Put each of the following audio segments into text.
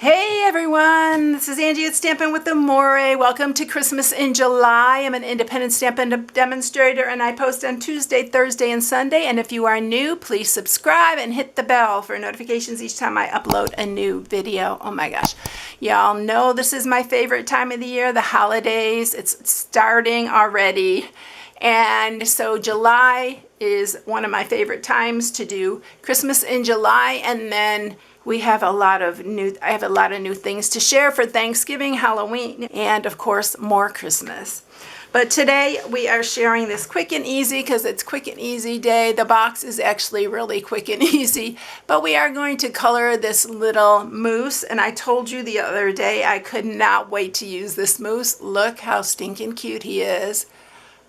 Hey everyone, this is Angie at StampingWithAmore. Welcome to Christmas in July. I'm an independent Stampin' demonstrator and I post on Tuesday, Thursday, and Sunday. And if you are new, please subscribe and hit the bell for notifications each time I upload a new video. Oh my gosh. Y'all know this is my favorite time of the year, the holidays. It's starting already. And so July is one of my favorite times to do Christmas in July, and then I have a lot of new things to share for Thanksgiving, Halloween, and of course more Christmas. But today we are sharing this quick and easy because it's quick and easy day. The box is actually really quick and easy, but we are going to color this little mousse. And I told you the other day I could not wait to use this mousse. Look how stinking cute he is.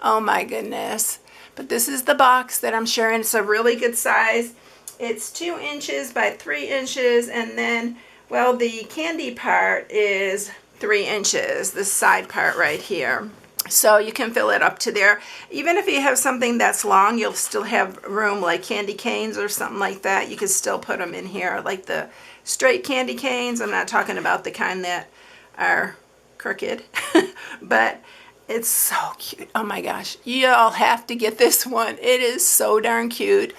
Oh my goodness. But this is the box that I'm sharing. It's a really good size. It's 2 inches by 3 inches, and then, well, the candy part is 3 inches, this side part right here. So you can fill it up to there. Even if you have something that's long, you'll still have room, like candy canes or something like that. You can still put them in here, like the straight candy canes. I'm not talking about the kind that are crooked, but it's so cute. Oh my gosh, y'all have to get this one. It is so darn cute.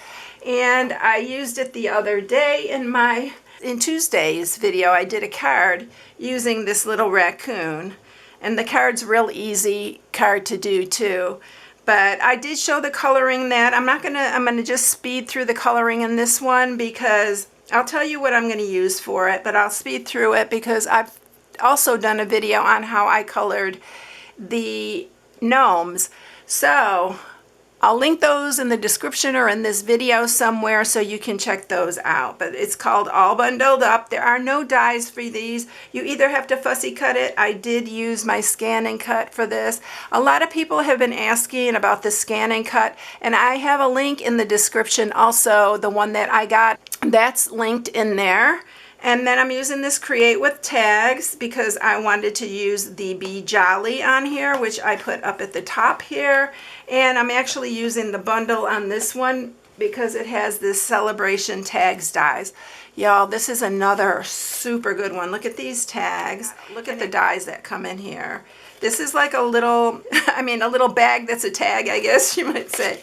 And I used it the other day in Tuesday's video. I did a card using this little raccoon, and the card's real easy card to do too. But I did show the coloring that I'm gonna just speed through the coloring in this one, because I'll tell you what I'm gonna use for it, but I'll speed through it because I've also done a video on how I colored the gnomes. So I'll link those in the description or in this video somewhere so you can check those out. But it's called All Bundled Up. There are no dies for these. You either have to fussy cut it. I did use my scan and cut for this. A lot of people have been asking about the scan and cut, and I have a link in the description also, the one that I got. That's linked in there. And then I'm using this Create with Tags because I wanted to use the Be Jolly on here, which I put up at the top here. And I'm actually using the bundle on this one because it has this Celebration Tags dies. Y'all, this is another super good one. Look at these tags. Look at the dies that come in here. This is like a little, a little bag that's a tag, I guess you might say.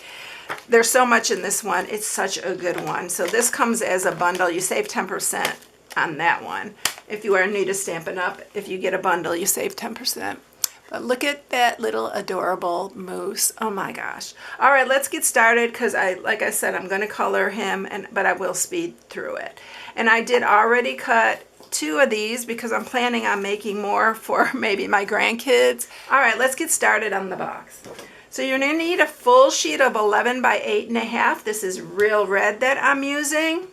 There's so much in this one. It's such a good one. So this comes as a bundle. You save 10% on that one. If you are new to Stampin' Up, if you get a bundle, you save 10%. But look at that little adorable mousse. Oh my gosh. All right, let's get started because like I said, I'm going to color him, but I will speed through it. And I did already cut 2 of these because I'm planning on making more for maybe my grandkids. All right, let's get started on the box. So you're going to need a full sheet of 11 by 8.5. This is real red that I'm using.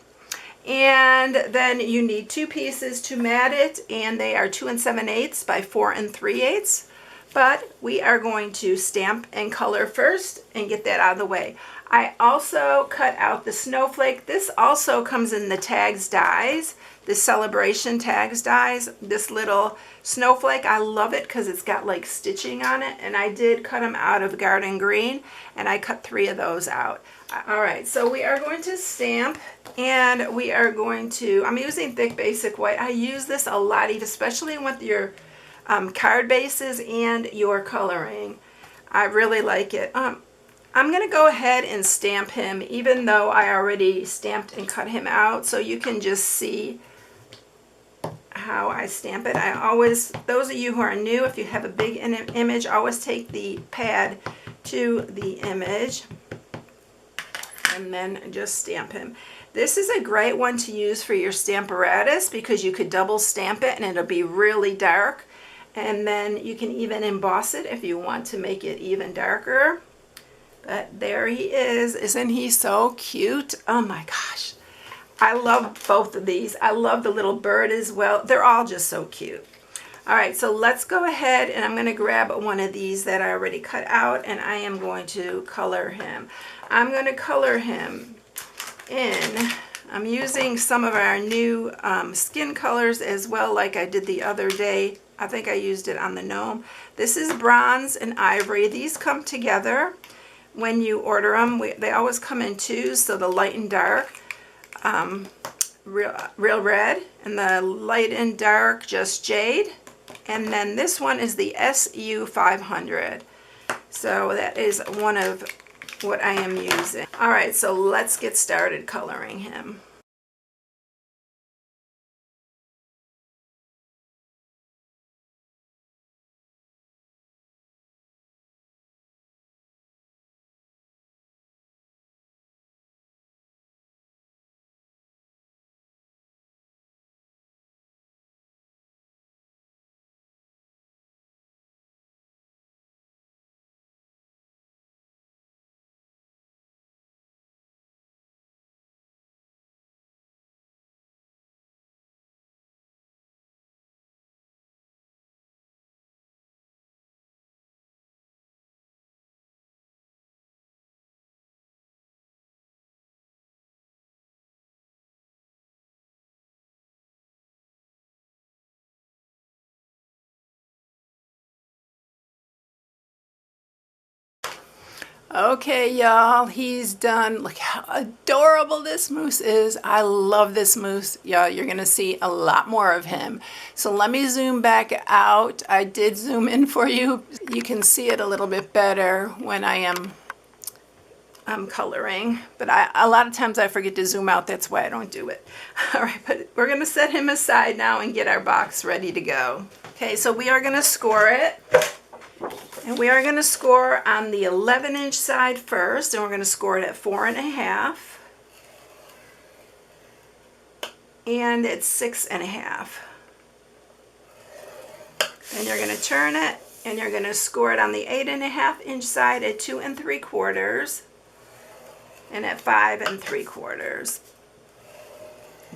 And then you need 2 pieces to mat it, and they are 2 7/8 by 4 3/8. But we are going to stamp and color first and get that out of the way. I also cut out the snowflake. This also comes in the tags dies, the Celebration tags dies. This little snowflake, I love it because it's got like stitching on it, and I did cut them out of garden green, and I cut 3 of those out. All right, so we are going to stamp, and we are going to, I'm using thick basic white. I use this a lot, especially with your card bases and your coloring. I really like it. I'm going to go ahead and stamp him, even though I already stamped and cut him out, so you can just see how I stamp it. I always, those of you who are new, if you have a big image, always take the pad to the image and then just stamp him. This is a great one to use for your Stamparatus because you could double stamp it and it'll be really dark. And then you can even emboss it if you want to make it even darker. But there he is. Isn't he so cute? Oh my gosh. I love both of these. I love the little bird as well. They're all just so cute. All right, so let's go ahead, and I'm going to grab one of these that I already cut out, and I am going to color him. I'm going to color him in, I'm using some of our new skin colors as well, like I did the other day. I think I used it on the gnome. This is bronze and ivory. These come together when you order them. They always come in 2s, so the light and dark. real red, and the light and dark just jade. And then this one is the SU 500. So that is one of what I am using. All right, so let's get started coloring him. Okay, y'all, he's done. Look how adorable this mousse is. I love this mousse. Y'all, you're going to see a lot more of him. So let me zoom back out. I did zoom in for you. You can see it a little bit better when I am coloring. But a lot of times I forget to zoom out. That's why I don't do it. All right, but we're going to set him aside now and get our box ready to go. Okay, so we are going to score it. And we are going to score on the 11-inch side first, and we're going to score it at 4.5, and it's 6.5. Then you're going to turn it, and you're going to score it on the 8.5-inch side at 2 3/4, and at 5 3/4.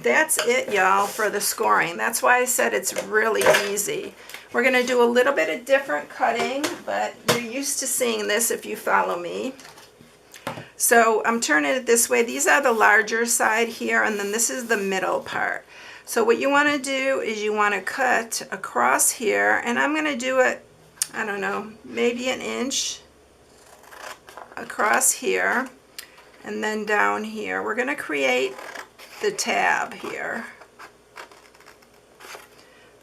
That's it, y'all, for the scoring. That's why I said it's really easy. We're going to do a little bit of different cutting, but you're used to seeing this if you follow me. So I'm turning it this way. These are the larger side here, and then this is the middle part. So what you want to do is you want to cut across here, and I'm going to do it, I don't know, maybe 1 inch across here, and then down here. We're going to create the tab here.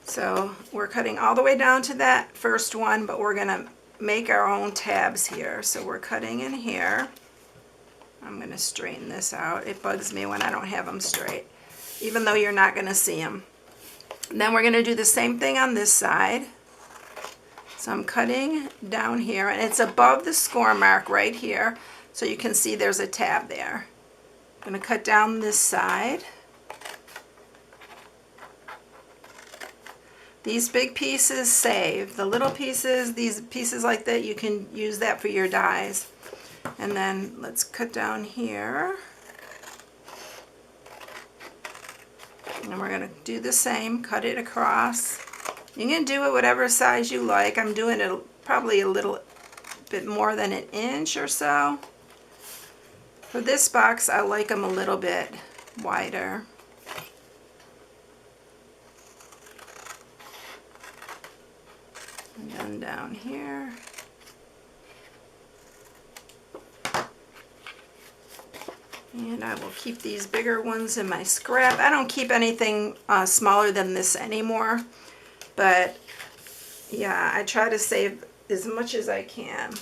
So we're cutting all the way down to that first one, but we're going to make our own tabs here. So we're cutting in here. I'm going to straighten this out. It bugs me when I don't have them straight, even though you're not going to see them. And then we're going to do the same thing on this side. So I'm cutting down here, and it's above the score mark right here. So you can see there's a tab there. I'm going to cut down this side. These big pieces save. The little pieces, these pieces like that, you can use that for your dies. And then let's cut down here. And we're going to do the same, cut it across. You can do it whatever size you like. I'm doing it probably a little bit more than 1 inch or so. For this box, I like them a little bit wider. And then down here. And I will keep these bigger ones in my scrap. I don't keep anything smaller than this anymore. But yeah, I try to save as much as I can.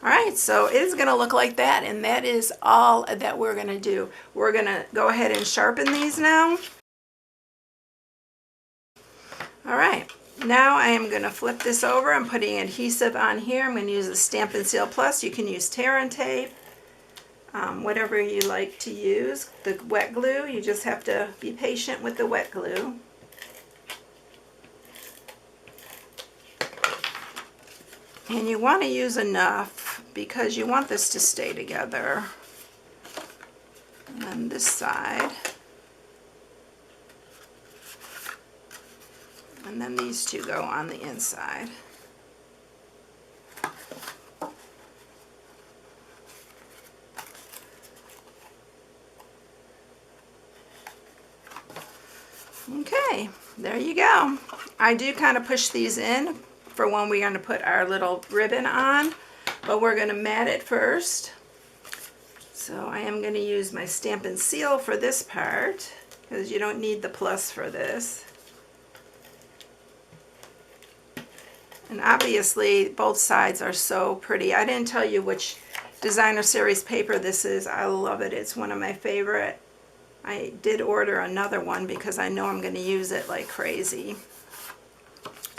All right, so it is going to look like that, and that is all that we're going to do. We're going to go ahead and sharpen these now. All right, now I am going to flip this over. I'm putting adhesive on here. I'm going to use the Stampin' Seal Plus. You can use tear and tape, whatever you like to use. The wet glue, you just have to be patient with the wet glue. And you want to use enough because you want this to stay together. And then this side. And then these two go on the inside. Okay, there you go. I do kind of push these in for when we're going to put our little ribbon on, but we're going to mat it first. So I am going to use my Stampin' Seal for this part. because you don't need the plus for this. And obviously both sides are so pretty. I didn't tell you which designer series paper this is. I love it. It's one of my favorite. I did order another one because I know I'm going to use it like crazy.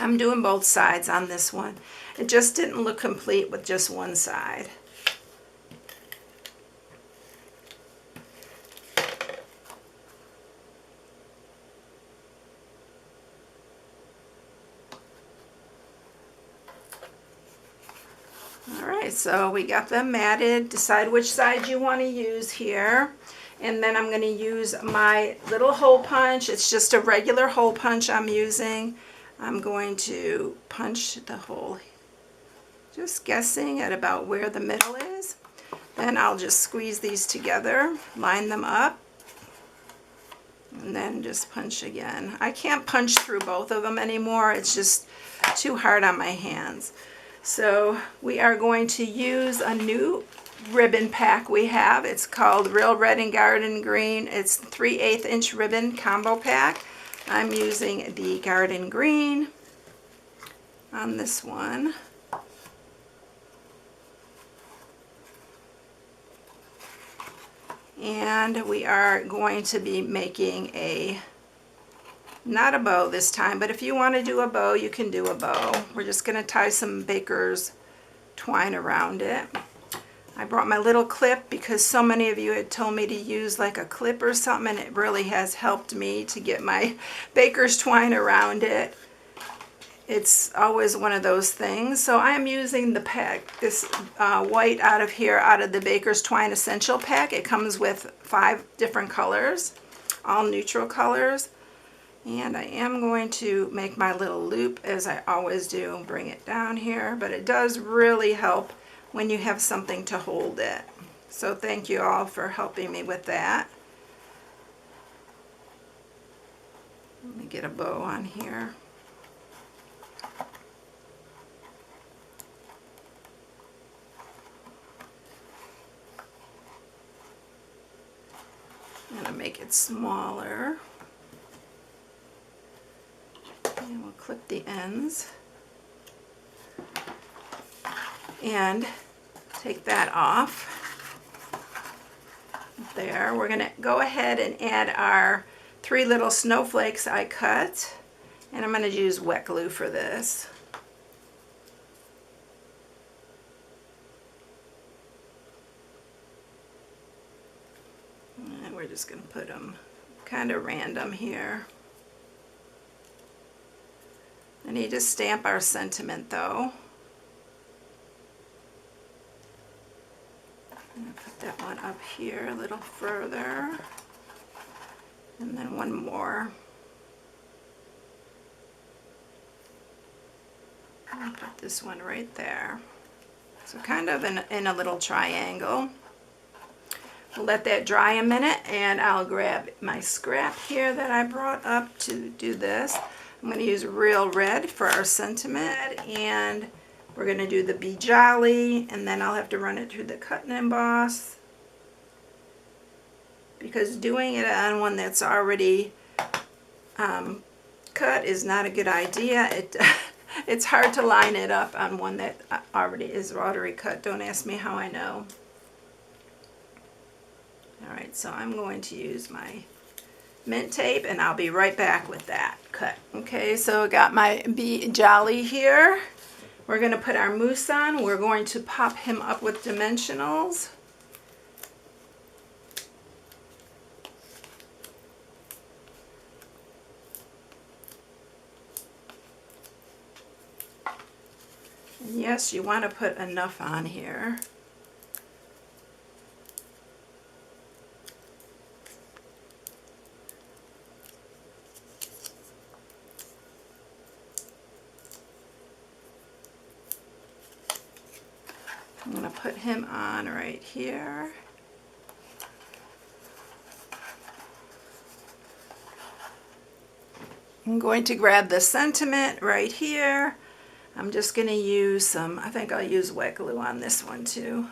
I'm doing both sides on this one. It just didn't look complete with just one side. Alright, so we got them matted. Decide which side you want to use here. And then I'm going to use my little hole punch. It's just a regular hole punch I'm using. I'm going to punch the hole, just guessing at about where the middle is. Then I'll just squeeze these together, line them up, and then just punch again. I can't punch through both of them anymore. It's just too hard on my hands. So we are going to use a new ribbon pack we have. It's called Real Red and Garden Green. It's 3/8 inch ribbon combo pack. I'm using the Garden Green on this one. And we are going to be making not a bow this time, but if you want to do a bow, you can do a bow. We're just going to tie some baker's twine around it. I brought my little clip because so many of you had told me to use like a clip or something, and it really has helped me to get my baker's twine around it. It's always one of those things. So I'm using the pack, this white out of here, out of the Baker's Twine Essential Pack. It comes with 5 different colors, all neutral colors. And I am going to make my little loop as I always do, bring it down here. But it does really help when you have something to hold it. So thank you all for helping me with that. Let me get a bow on here. I'm going to make it smaller. And we'll clip the ends. And take that off. There. We're going to go ahead and add our 3 little snowflakes I cut. And I'm going to use wet glue for this. And we're just going to put them kind of random here. I need to stamp our sentiment though. I'm going to put that one up here a little further. And then one more. I'll put this one right there. So kind of in a little triangle. We'll let that dry a minute, and I'll grab my scrap here that I brought up to do this. I'm going to use Real Red for our sentiment, and we're going to do the Be Jolly, and then I'll have to run it through the cut and emboss, because doing it on one that's already cut is not a good idea. It's hard to line it up on one that already is rotary cut. Don't ask me how I know. Alright, so I'm going to use my mint tape, and I'll be right back with that cut. Okay, so I got my Be Jolly here. We're going to put our mousse on. We're going to pop him up with dimensionals. And yes, you want to put enough on here. I'm going to put him on right here. I'm going to grab the sentiment right here. I'm just going to use some, I think I'll use wet glue on this one too.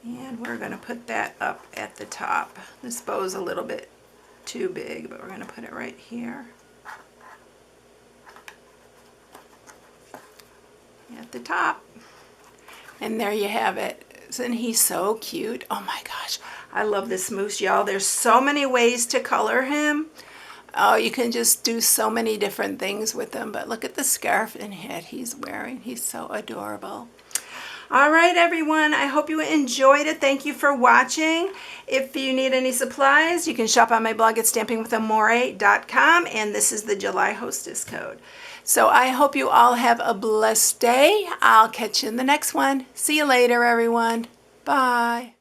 And And we're going to put that up at the top. This bow's a little bit too big, but we're going to put it right here at the top. And there you have it. Isn't he so cute? Oh my gosh, I love this mousse, y'all. There's so many ways to color him. Oh, you can just do so many different things with him. But look at the scarf and hat he's wearing. He's so adorable. All right, everyone. I hope you enjoyed it. Thank you for watching. If you need any supplies, you can shop on my blog at StampingWithAmore.com. And this is the July Hostess code. So I hope you all have a blessed day. I'll catch you in the next one. See you later, everyone. Bye.